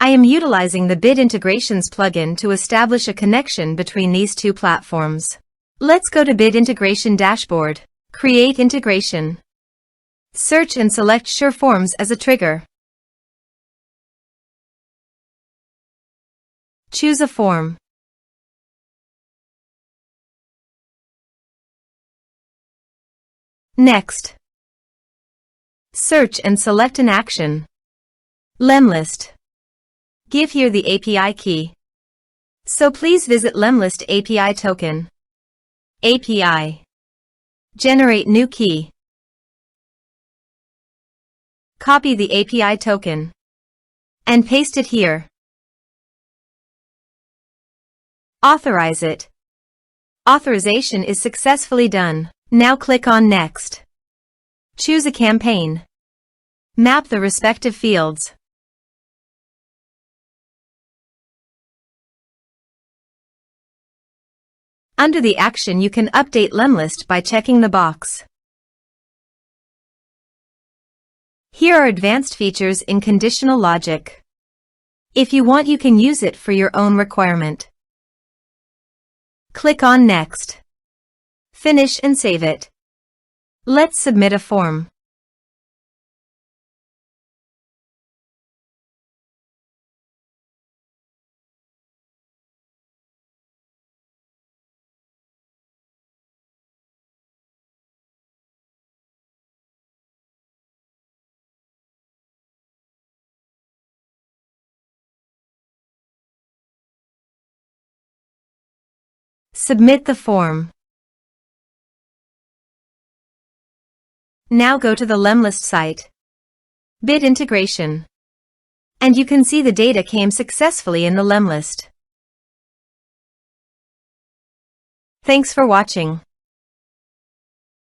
I am utilizing the Bit Integrations plugin to establish a connection between these two platforms. Let's go to Bit Integration Dashboard. Create integration. Search and select SureForms as a trigger. Choose a form. Next, search and select an action. Lemlist. Give here the API key. So please visit Lemlist API token. API. Generate new key. Copy the API token and paste it here. Authorize it. Authorization is successfully done. Now click on Next. Choose a campaign. Map the respective fields. Under the action you can update Lemlist by checking the box. Here are advanced features in conditional logic. If you want, you can use it for your own requirement. Click on Next. Finish and save it. Let's submit a form. Submit the form. Now go to the Lemlist site. Bit Integration. And you can see the data came successfully in the Lemlist. Thanks for watching.